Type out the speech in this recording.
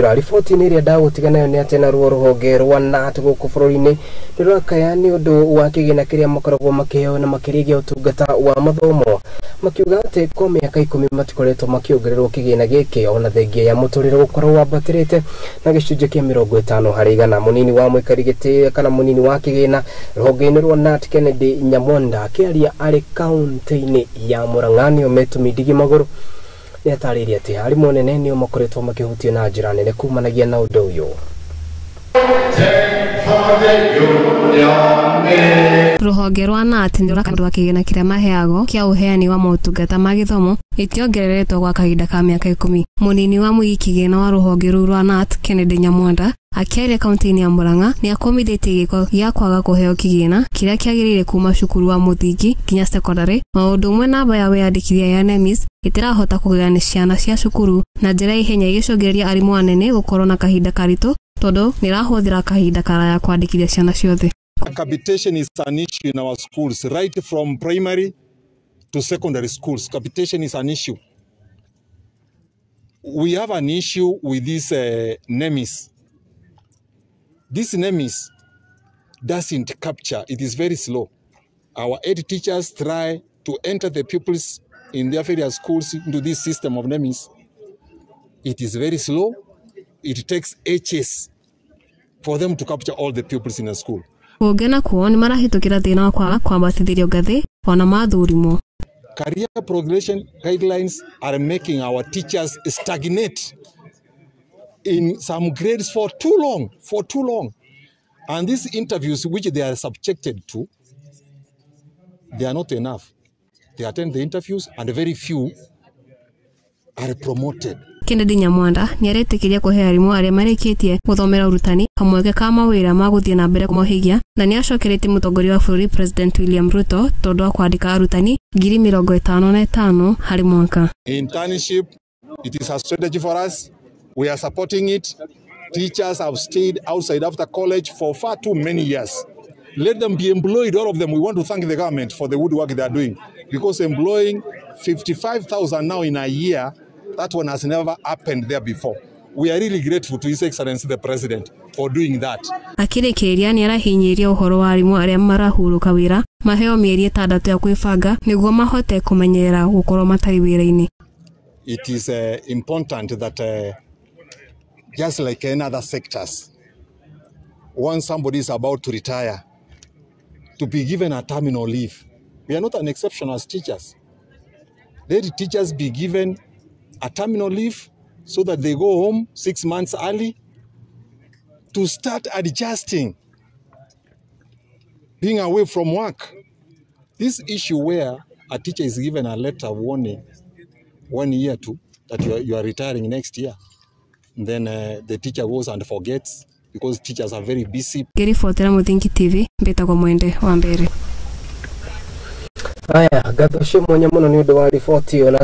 Riboti ni ria ndagutigana ni atena Ruhonge rwa Knut guku bururi-ini Rurakaya ni undu wa kigina kiria makoragwo makiheo na makirigia utungata wa mathomo makiuga ati kwa miaka 10 matikoretwo makiongererwo kigina giki ona thengia ya Muturire gukorwo Uambatirite na gicunji kia 50 harĩ igana. Munini wa mwikari Gitioya kana munini wa kigina Ruhonge-ini rwa Knut Kennedy Nyamonda kiaria ari kaunti-ini ya Murang'a nio metumindigi maguru yatariria ati hari monene nio makoretwo makihutio na njira nene kumanagia na undu uyu. Ruhonge rwa Knut ni rurakandwa kigina kiria Maheagwo kia Uheani wa Mootungata ma Githomo Gitiongereretwo gwa kahinda ka miaka 10. Munini wa kigina wa ruhonge rwa Knut Kennedy Nyamonda akiaria kaunti-ini ya Murang'a ni akomithitie giko gia kwaga kuheo kigina kiria kiagirire kuma cukuru wa muthingi nginya secondary maundu mwe namba ya wiyandikithia ya NEMIS itirahota kugania ciana cia cukuru na njira ihenya igicungereria arimu anene gukorwo na kahinda karitu tondu nirahuthira kahinda karaya kwandikithia ciana ciothe. Capitation is an issue in our schools, right from primary to secondary schools. Capitation is an issue. We have an issue with this NEMIS. This NEMIS doesn't capture, it is very slow. Our ed teachers try to enter the pupils in their various schools into this system of NEMIS. It is very slow. It takes ages for them to capture all the pupils in a school. Ogena kuo ni marahitukira thina wa kwaga kwambatithirio ngathi ona mathurimo. Career progression guidelines are making our teachers stagnate in some grades for too long. And these interviews which they are subjected to, they are not enough. They attend the interviews and very few are promoted. Kennedy Nyamonda ni aretikiria kuhe arimu aria marikitie guthomera urutani hamwe ka mawira ma guthie na mbere kumuhigia na ni acokerete mutongoria wa bururi President William Ruto tondu wa kwandika arutani 55,000 hari mwaka. Internship, it is a strategy for us. We are supporting it. Teachers have stayed outside after college for far too many years. Let them be employed, all of them. We want to thank the government for the good work they are doing, because employing 55,000 now in a year, that one has never happened there before. We are really grateful to His Excellency the President for doing that. Akirikiria ni arahinyiria uhoro wa arimu aria marahuruka wira maheo mieri 6 ya kwibanga niguo mahote kumenyera gukorwo matari wira-ini. It is important that just like in other sectors, once somebody is about to retire, to be given a terminal leave. We are not an exception as teachers. Let teachers be given a terminal leave so that they go home 6 months early to start adjusting, being away from work. This issue where a teacher is given a letter warning 1 year to that you are retiring next year, and then the teacher goes and forgets because teachers are very busy. Gerifotera Mutingi TV mbetagwo mwende wa mbere. Aya gatho cio mwanya muno ni undu wa riboti ona